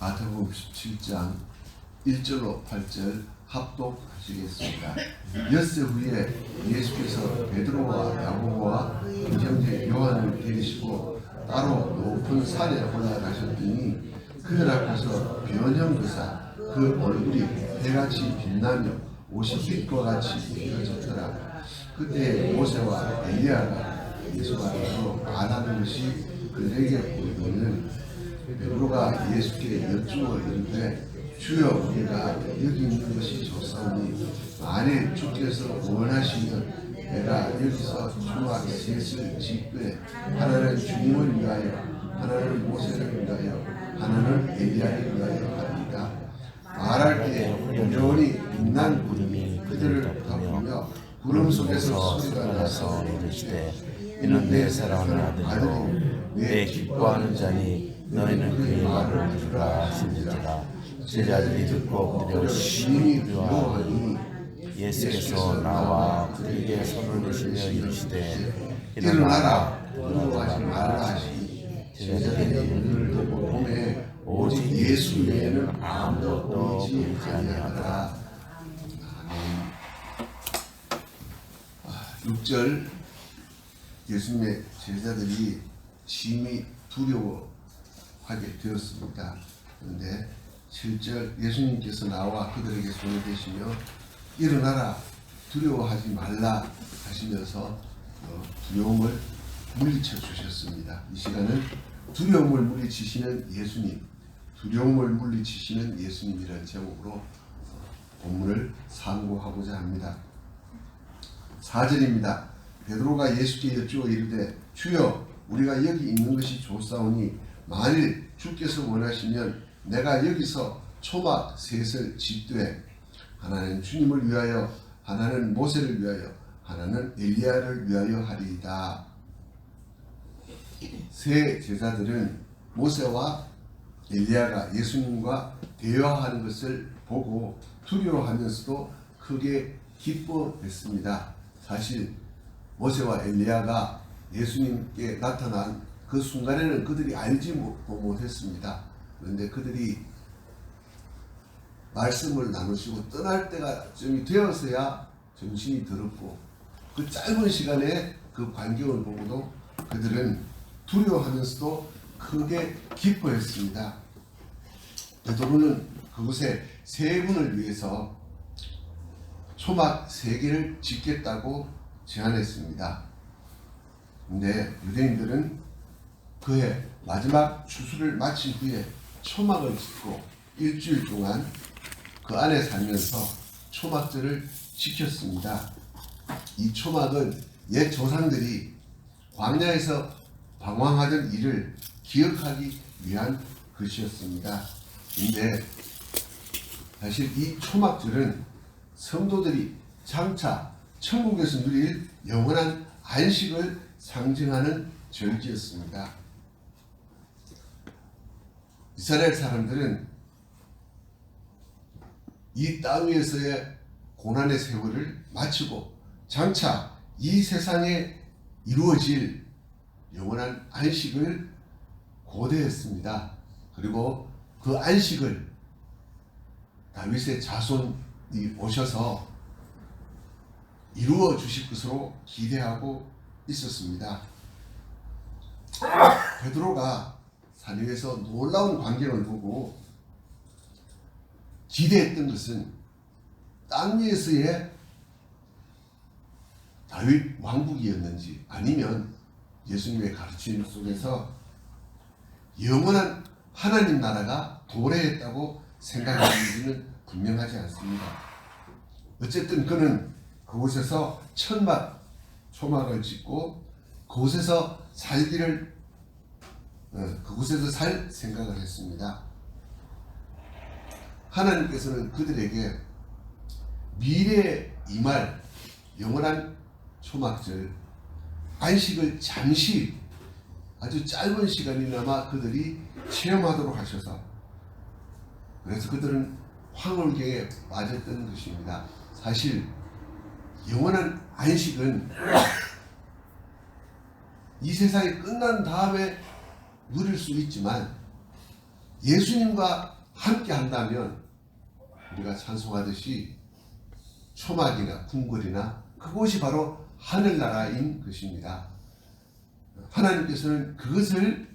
마태복음 17장 1절로 8절 합독하시겠습니다. 엿새 후에 예수께서 베드로와 야고보와 그 형제 요한을 데리시고 따로 높은 산에 올라가셨더니 그들 앞에서 변형그사 그 얼굴이 해같이 빛나며 옷이 빛과 같이 입혀졌더라. 그때 모세와 엘리야가 예수 앞에서 말하는 것이 그들에게 보이거늘 베드로가 예수께 여쭈어 이르되 주여 우리가 여기 있는 것이 좋사오니 만일 주께서 원하시면 내가 여기서 초막 셋을 짓되 하나는 주님을 위하여 하나는 모세를 위하여 하나는 엘리야를 위하여 하리이다. 말할 때 영원히 빛난 구름이 그들을 덮으며 구름 속에서 소리가 나서 이르시되 이는 내 사랑하는 아들이요 내 기뻐하는 자니 너희는 그의 말을 들으라 하시니라. 제자들이 듣고 엎드려 심히 두려워하니 예수께서 나와 그들에게 손을 내시며 이르시되 일어나라 두려워하지 말라 하시니 제자들이 눈을 보고 보매 오직 예수 외에는 아무것도 보이지 아니하더라. 6절 예수님의 제자들이 심히 두려워하게 되었습니다. 그런데 7절 예수님께서 나와 그들에게 손을 대시며 일어나라 두려워하지 말라 하시면서 두려움을 물리쳐 주셨습니다. 이 시간은 두려움을 물리치시는 예수님, 두려움을 물리치시는 예수님이라는 제목으로 본문을 상고하고자 합니다. 4절입니다. 베드로가 예수께 여쭈어 이르되 주여 우리가 여기 있는 것이 좋사오니 만일 주께서 원하시면 내가 여기서 초막 셋을 짓되 하나는 주님을 위하여 하나는 모세를 위하여 하나는 엘리야를 위하여 하리이다. 세 제자들은 모세와 엘리야가 예수님과 대화하는 것을 보고 두려워하면서도 크게 기뻐했습니다. 사실 모세와 엘리야가 예수님께 나타난 그 순간에는 그들이 알지 못했습니다. 그런데 그들이 말씀을 나누시고 떠날 때가 좀 되어서야 정신이 들었고 그 짧은 시간에 그 광경을 보고도 그들은 두려워하면서도 크게 기뻐했습니다. 베드로는 그곳에 세 분을 위해서 초막 3개를 짓겠다고 제안했습니다. 근데 유대인들은 그해 마지막 추수를 마친 후에 초막을 짓고 일주일 동안 그 안에 살면서 초막절을 지켰습니다. 이 초막은 옛 조상들이 광야에서 방황하던 일을 기억하기 위한 것이었습니다. 근데 사실 이 초막절은 성도들이 장차 천국에서 누릴 영원한 안식을 상징하는 절기였습니다. 이스라엘 사람들은 이 땅 위에서의 고난의 세월을 마치고 장차 이 세상에 이루어질 영원한 안식을 고대했습니다. 그리고 그 안식을 다윗의 자손이 오셔서 이루어 주실 것으로 기대하고 있었습니다. 베드로가 산 위에서 놀라운 광경을 보고 기대했던 것은 땅 위에서의 다윗 왕국이었는지 아니면 예수님의 가르침 속에서 영원한 하나님 나라가 도래했다고 생각했는지는 분명하지 않습니다. 어쨌든 그는 그곳에서 천막 초막을 짓고 그곳에서 살기를 그곳에서 살 생각을 했습니다. 하나님께서는 그들에게 미래에 임할 영원한 초막절 안식을 잠시 아주 짧은 시간이나마 그들이 체험하도록 하셔서 그래서 그들은 황홀경에 빠졌던 것입니다. 사실 영원한 안식은 이 세상이 끝난 다음에 누릴 수 있지만 예수님과 함께 한다면 우리가 찬송하듯이 초막이나 궁궐이나 그곳이 바로 하늘나라인 것입니다. 하나님께서는 그것을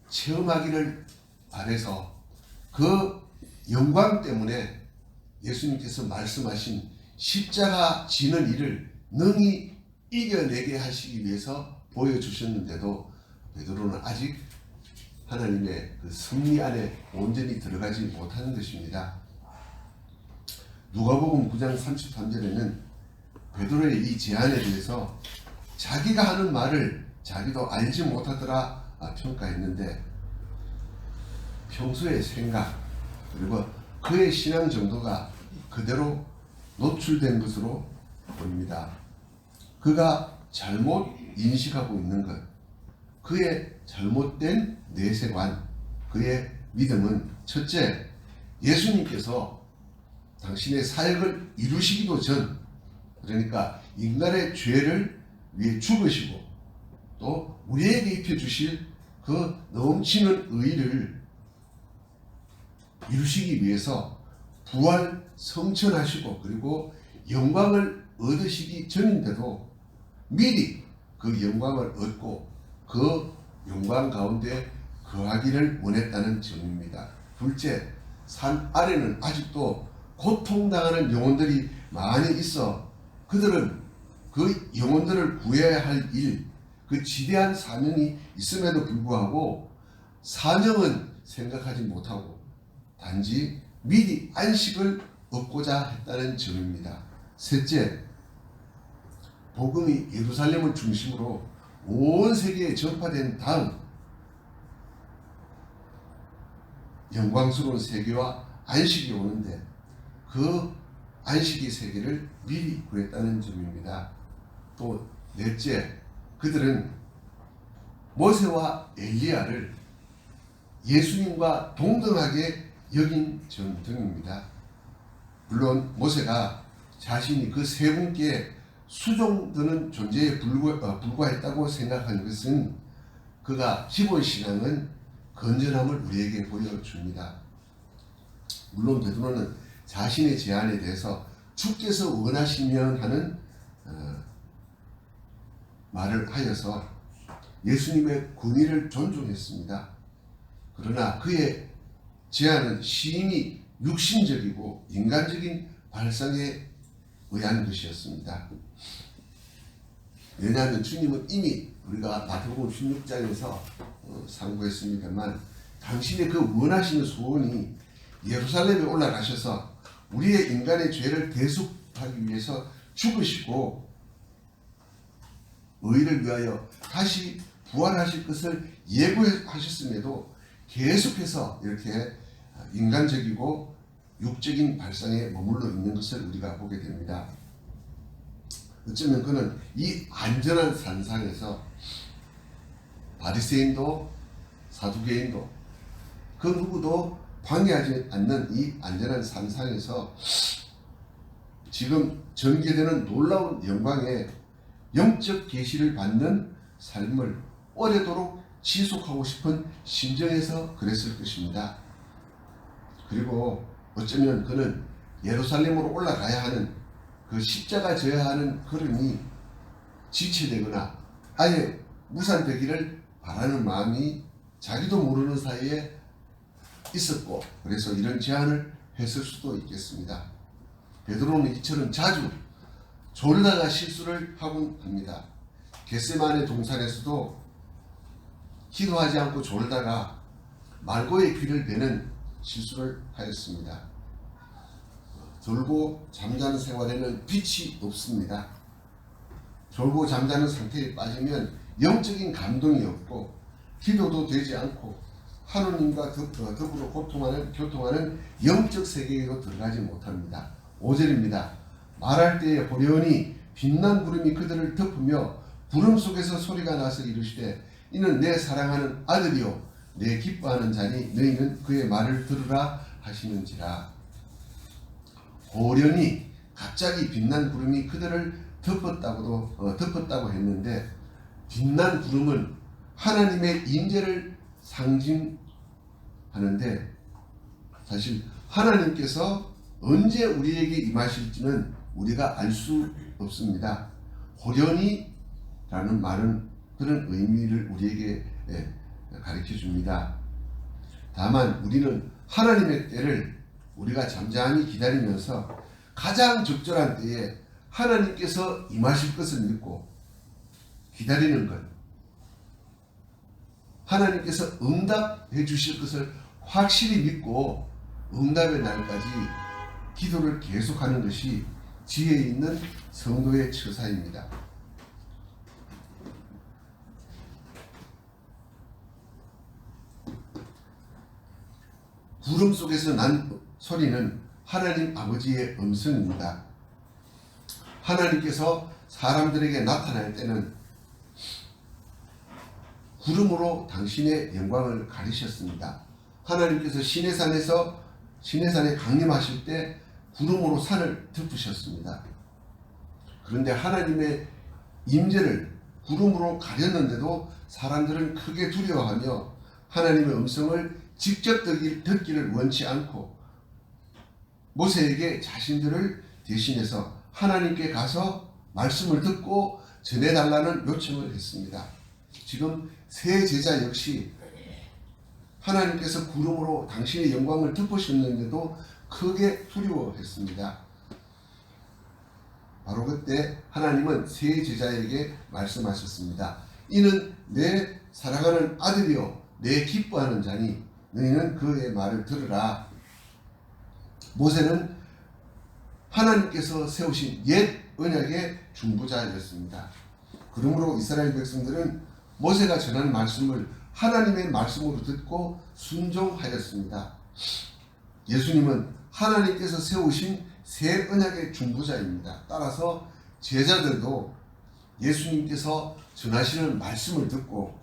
체험하기를 바라서 그 영광 때문에 예수님께서 말씀하신 십자가 지는 일을 능히 이겨내게 하시기 위해서 보여주셨는데도 베드로는 아직 하나님의 그 섭리 안에 온전히 들어가지 못하는 것입니다. 누가복음 9장 33절에는 베드로의 이 제안에 대해서 자기가 하는 말을 자기도 알지 못하더라 평가했는데 평소의 생각 그리고 그의 신앙 정도가 그대로 노출된 것으로 보입니다. 그가 잘못 인식하고 있는 것, 그의 잘못된 내세관, 그의 믿음은 첫째, 예수님께서 당신의 사역을 이루시기도 전, 그러니까 인간의 죄를 위해 죽으시고 또 우리에게 입혀주실 그 넘치는 의를 이루시기 위해서 부활 성천하시고 그리고 영광을 얻으시기 전인데도 미리 그 영광을 얻고 그 영광 가운데 거하기를 원했다는 점입니다. 둘째, 산 아래는 아직도 고통당하는 영혼들이 많이 있어 그들은 그 영혼들을 구해야 할 일, 그 지대한 사명이 있음에도 불구하고 사명은 생각하지 못하고 단지 미리 안식을 얻고자 했다는 점입니다. 셋째, 복음이 예루살렘을 중심으로 온 세계에 전파된 다음 영광스러운 세계와 안식이 오는데 그 안식의 세계를 미리 구했다는 점입니다. 또 넷째, 그들은 모세와 엘리야를 예수님과 동등하게 여긴 점 등입니다. 물론 모세가 자신이 그 세 분께 수종드는 존재에 불과했다고 생각한 것은 그가 기본 신앙은 건전함을 우리에게 보여줍니다. 물론 베드로는 자신의 제안에 대해서 주께서 원하시면 하는 말을 하여서 예수님의 권위를 존중했습니다. 그러나 그의 제안은 심히 육신적이고 인간적인 발상에 의한 것이었습니다. 왜냐하면 주님은 이미 우리가 마태복음 16장에서 상고했습니다만 당신의 그 원하시는 소원이 예루살렘에 올라가셔서 우리의 인간의 죄를 대속하기 위해서 죽으시고 의를 위하여 다시 부활하실 것을 예고하셨음에도 계속해서 이렇게 인간적이고 육적인 발상에 머물러 있는 것을 우리가 보게 됩니다. 어쩌면 그는 이 안전한 산상에서 바리새인도 사두개인도 그 누구도 방해하지 않는 이 안전한 산상에서 지금 전개되는 놀라운 영광의 영적 계시를 받는 삶을 오래도록 지속하고 싶은 심정에서 그랬을 것입니다. 그리고 어쩌면 그는 예루살렘으로 올라가야 하는 그 십자가 져야 하는 걸음이 지체되거나 아예 무산되기를 바라는 마음이 자기도 모르는 사이에 있었고 그래서 이런 제안을 했을 수도 있겠습니다. 베드로는 이처럼 자주 졸다가 실수를 하곤 합니다. 겟세마네 동산에서도 기도하지 않고 졸다가 말고의 귀를 베는 실수를 하였습니다. 졸고 잠자는 생활에는 빛이 없습니다. 졸고 잠자는 상태에 빠지면 영적인 감동이 없고 기도도 되지 않고 하느님과 더불어 교통하는 영적 세계로 들어가지 못합니다. 5절입니다. 말할 때에 호련히 빛난 구름이 그들을 덮으며 구름 속에서 소리가 나서 이르시되 이는 내 사랑하는 아들이요 내 기뻐하는 자니 너희는 그의 말을 들으라 하시는지라. 호련히 갑자기 빛난 구름이 그들을 덮었다고 했는데 빛난 구름은 하나님의 임재를 상징하는데 사실 하나님께서 언제 우리에게 임하실지는 우리가 알 수 없습니다. 호련히 라는 말은 그런 의미를 우리에게 가르쳐 줍니다. 다만 우리는 하나님의 때를 우리가 잠잠히 기다리면서 가장 적절한 때에 하나님께서 임하실 것을 믿고 기다리는 것, 하나님께서 응답해 주실 것을 확실히 믿고 응답의 날까지 기도를 계속하는 것이 지혜 있는 성도의 처사입니다. 구름 속에서 난 소리는 하나님 아버지의 음성입니다. 하나님께서 사람들에게 나타날 때는 구름으로 당신의 영광을 가리셨습니다. 하나님께서 시내산에 강림하실 때 구름으로 산을 덮으셨습니다. 그런데 하나님의 임재를 구름으로 가렸는데도 사람들은 크게 두려워하며 하나님의 음성을 직접 듣기를 원치 않고 모세에게 자신들을 대신해서 하나님께 가서 말씀을 듣고 전해달라는 요청을 했습니다. 지금 세 제자 역시 하나님께서 구름으로 당신의 영광을 덮으셨는데도 크게 두려워했습니다. 바로 그때 하나님은 세 제자에게 말씀하셨습니다. 이는 내 사랑하는 아들이요 내 기뻐하는 자니 너희는 그의 말을 들으라. 모세는 하나님께서 세우신 옛 언약의 중보자였습니다. 그러므로 이스라엘 백성들은 모세가 전한 말씀을 하나님의 말씀으로 듣고 순종하였습니다. 예수님은 하나님께서 세우신 새 언약의 중보자입니다. 따라서 제자들도 예수님께서 전하시는 말씀을 듣고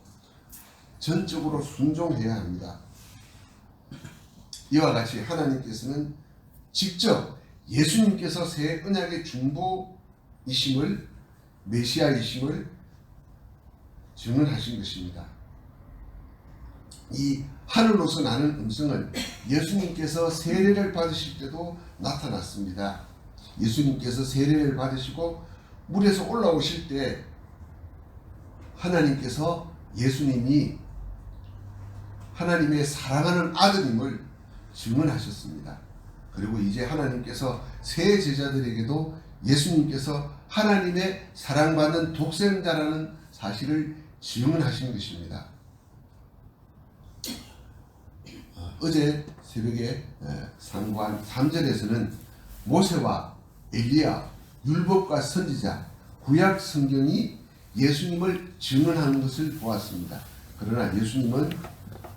전적으로 순종해야 합니다. 이와 같이 하나님께서는 직접 예수님께서 새 언약의 중보이심을 메시아이심을 증언하신 것입니다. 이 하늘로서 나는 음성은 예수님께서 세례를 받으실 때도 나타났습니다. 예수님께서 세례를 받으시고 물에서 올라오실 때 하나님께서 예수님이 하나님의 사랑하는 아들임을 증언하셨습니다. 그리고 이제 하나님께서 새 제자들에게도 예수님께서 하나님의 사랑받는 독생자라는 사실을 증언하신 것입니다. 어제 새벽에 상관 3절에서는 모세와 엘리야, 율법과 선지자, 구약 성경이 예수님을 증언하는 것을 보았습니다. 그러나 예수님은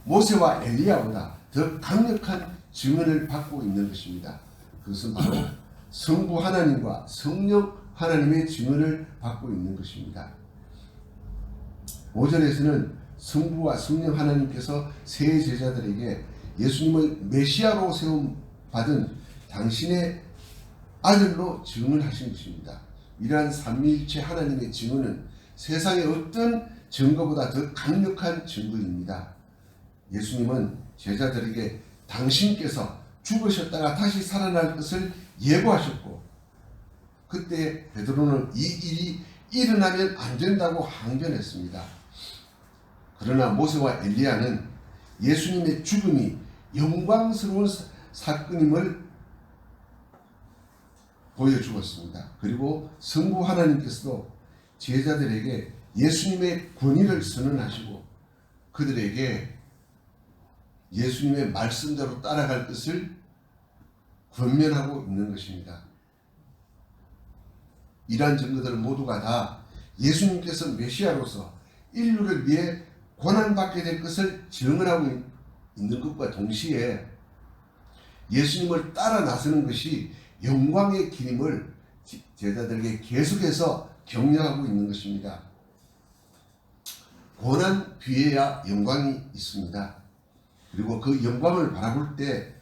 모세와 엘리야보다 더 강력한 증언을 받고 있는 것입니다. 그것은 바로 성부 하나님과 성령 하나님의 증언을 받고 있는 것입니다. 5절에서는 성부와 성령 하나님께서 새 제자들에게 예수님을 메시아로 세움받은 당신의 아들로 증언하신 것입니다. 이러한 삼위일체 하나님의 증언은 세상의 어떤 증거보다 더 강력한 증거입니다. 예수님은 제자들에게 당신께서 죽으셨다가 다시 살아날 것을 예고하셨고 그때 베드로는 이 일이 일어나면 안 된다고 항변했습니다. 그러나 모세와 엘리야는 예수님의 죽음이 영광스러운 사건임을 보여주었습니다. 그리고 성부 하나님께서도 제자들에게 예수님의 권위를 선언하시고 그들에게 예수님의 말씀대로 따라갈 것을 권면하고 있는 것입니다. 이러한 증거들은 모두가 다 예수님께서 메시아로서 인류를 위해 고난받게 될 것을 증언하고 있는 것과 동시에 예수님을 따라 나서는 것이 영광의 길임을 제자들에게 계속해서 격려하고 있는 것입니다. 고난 뒤에야 영광이 있습니다. 그리고 그 영광을 바라볼 때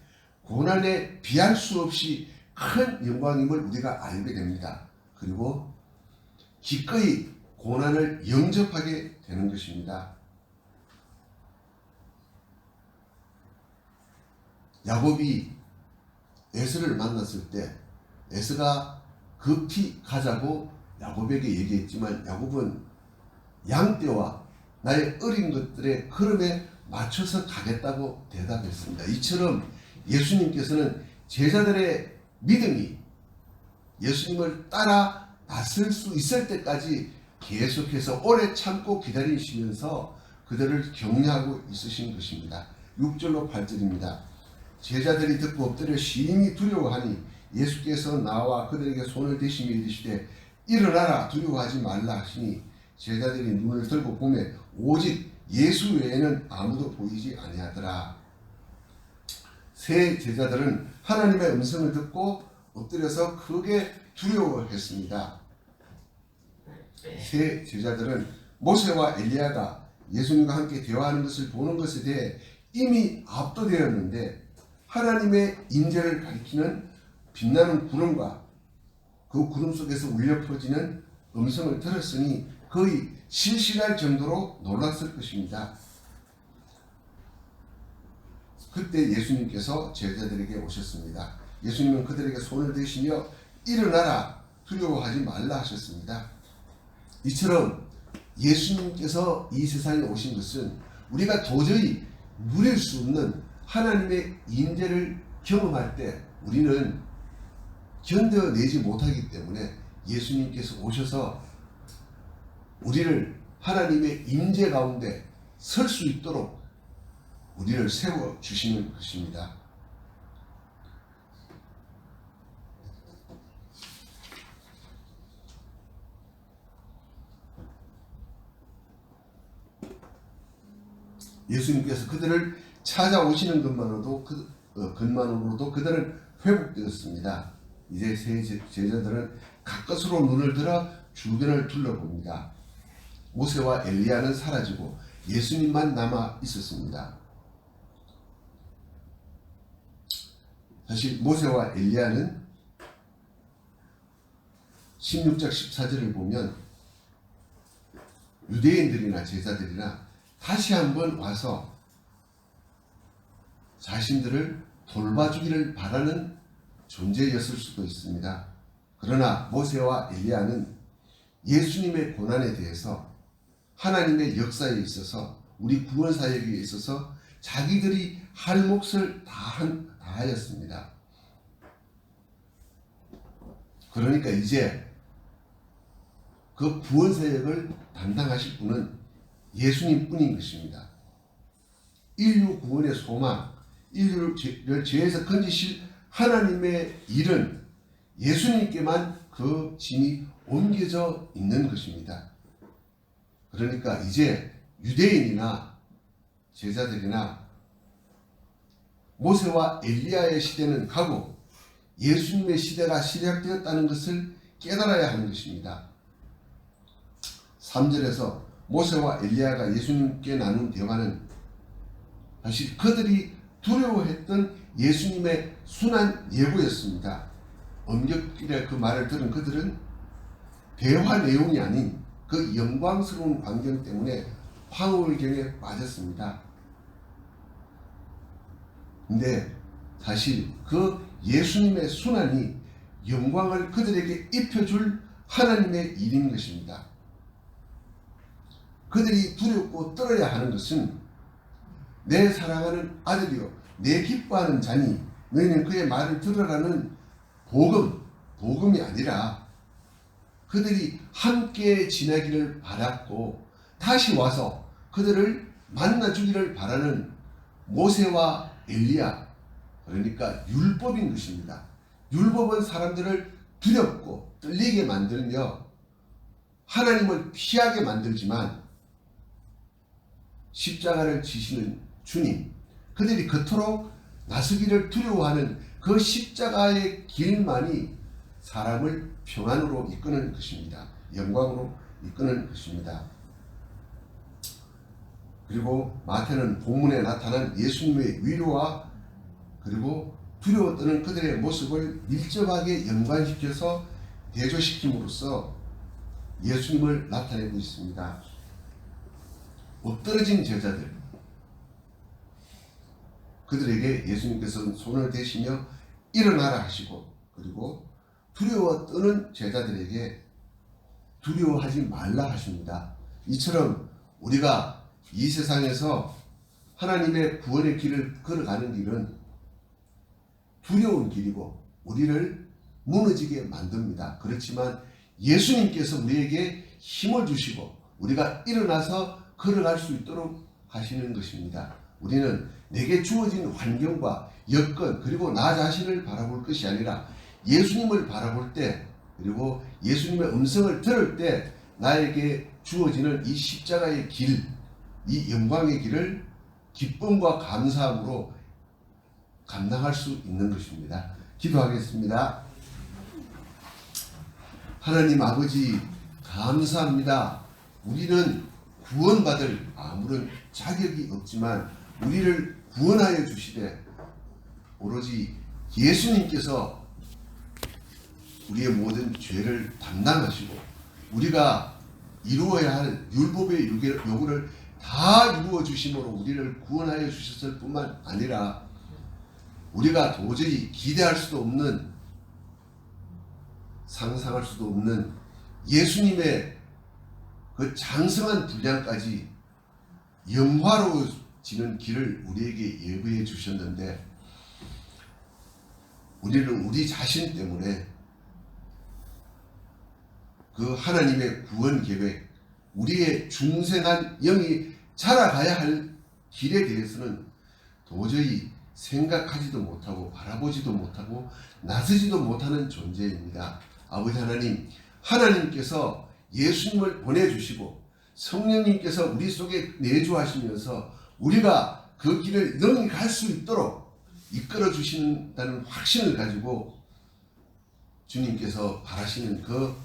고난에 비할 수 없이 큰 영광임을 우리가 알게 됩니다. 그리고 기꺼이 고난을 영접하게 되는 것입니다. 야곱이 에서를 만났을 때 에서가 급히 가자고 야곱에게 얘기했지만 야곱은 양떼와 나의 어린 것들의 흐름에 맞춰서 가겠다고 대답했습니다. 이처럼 예수님께서는 제자들의 믿음이 예수님을 따라 나설 수 있을 때까지 계속해서 오래 참고 기다리시면서 그들을 격려하고 있으신 것입니다. 6절로 8절입니다. 제자들이 듣고 엎드려 심히 두려워하니 예수께서 나와 그들에게 손을 대시며 이르시되 일어나라 두려워하지 말라 하시니 제자들이 눈을 들고 보매 오직 예수 외에는 아무도 보이지 아니하더라. 세 제자들은 하나님의 음성을 듣고 엎드려서 크게 두려워했습니다. 세 제자들은 모세와 엘리야가 예수님과 함께 대화하는 것을 보는 것에 대해 이미 압도되었는데 하나님의 임재를 가리키는 빛나는 구름과 그 구름 속에서 울려 퍼지는 음성을 들었으니 거의 실실할 정도로 놀랐을 것입니다. 그때 예수님께서 제자들에게 오셨습니다. 예수님은 그들에게 손을 대시며 일어나라 두려워하지 말라 하셨습니다. 이처럼 예수님께서 이 세상에 오신 것은 우리가 도저히 누릴 수 없는 하나님의 임재를 경험할 때 우리는 견뎌내지 못하기 때문에 예수님께서 오셔서 우리를 하나님의 임재 가운데 설 수 있도록 우리를 세워주시는 것입니다. 예수님께서 그들을 찾아오시는 것만으로도 그들은 회복되었습니다. 이제 세 제자들은 가까스로 눈을 들어 주변을 둘러봅니다. 모세와 엘리야는 사라지고 예수님만 남아 있었습니다. 사실 모세와 엘리야는 16장 14절을 보면 유대인들이나 제자들이나 다시 한번 와서 자신들을 돌봐주기를 바라는 존재였을 수도 있습니다. 그러나 모세와 엘리야는 예수님의 고난에 대해서 하나님의 역사에 있어서 우리 구원 사역에 있어서 자기들이 할 몫을 다하였습니다. 그러니까 이제 그 구원 사역을 담당하실 분은 예수님 뿐인 것입니다. 인류 구원의 소망, 인류를 죄에서 건지실 하나님의 일은 예수님께만 그 짐이 옮겨져 있는 것입니다. 그러니까 이제 유대인이나 제자들이나 모세와 엘리야의 시대는 가고 예수님의 시대가 시작되었다는 것을 깨달아야 하는 것입니다. 3절에서 모세와 엘리야가 예수님께 나눈 대화는 사실 그들이 두려워했던 예수님의 순한 예고였습니다. 엄격길에 그 말을 들은 그들은 대화 내용이 아닌 그 영광스러운 광경 때문에 황홀경에 빠졌습니다. 근데 사실 그 예수님의 순환이 영광을 그들에게 입혀줄 하나님의 일인 것입니다. 그들이 두렵고 떨어야 하는 것은 내 사랑하는 아들이요 내 기뻐하는 자니 너희는 그의 말을 들으라는 복음이 아니라 그들이 함께 지내기를 바랐고 다시 와서 그들을 만나주기를 바라는 모세와 엘리야, 그러니까 율법인 것입니다. 율법은 사람들을 두렵고 떨리게 만들며 하나님을 피하게 만들지만 십자가를 지시는 주님, 그들이 그토록 나서기를 두려워하는 그 십자가의 길만이 사람을 평안으로 이끄는 것입니다. 영광으로 이끄는 것입니다. 그리고 마태는 본문에 나타난 예수님의 위로와 그리고 두려워 떠는 그들의 모습을 밀접하게 연관시켜서 대조시킴으로써 예수님을 나타내고 있습니다. 엎드러진 제자들, 그들에게 예수님께서는 손을 대시며 일어나라 하시고, 그리고 두려워 떠는 제자들에게 두려워하지 말라 하십니다. 이처럼 우리가 이 세상에서 하나님의 구원의 길을 걸어가는 길은 두려운 길이고 우리를 무너지게 만듭니다. 그렇지만 예수님께서 우리에게 힘을 주시고 우리가 일어나서 걸어갈 수 있도록 하시는 것입니다. 우리는 내게 주어진 환경과 여건 그리고 나 자신을 바라볼 것이 아니라 예수님을 바라볼 때, 그리고 예수님의 음성을 들을 때 나에게 주어지는 이 십자가의 길, 이 영광의 길을 기쁨과 감사함으로 감당할 수 있는 것입니다. 기도하겠습니다. 하나님 아버지, 감사합니다. 우리는 구원받을 아무런 자격이 없지만 우리를 구원하여 주시되 오로지 예수님께서 우리의 모든 죄를 담당하시고 우리가 이루어야 할 율법의 요구를 다 이루어 주심으로 우리를 구원하여 주셨을 뿐만 아니라 우리가 도저히 기대할 수도 없는, 상상할 수도 없는 예수님의 그 장성한 분량까지 영화로워지는 길을 우리에게 예비해 주셨는데 우리는 우리 자신 때문에 그 하나님의 구원 계획, 우리의 중생한 영이 자라가야 할 길에 대해서는 도저히 생각하지도 못하고 바라보지도 못하고 나서지도 못하는 존재입니다. 아버지 하나님, 하나님께서 예수님을 보내주시고 성령님께서 우리 속에 내주하시면서 우리가 그 길을 능히 갈 수 있도록 이끌어 주신다는 확신을 가지고 주님께서 바라시는 그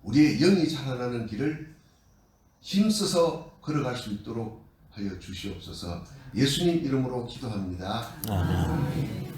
우리의 영이 자라나는 길을 힘써서 걸어갈 수 있도록 하여 주시옵소서. 예수님 이름으로 기도합니다. 아멘.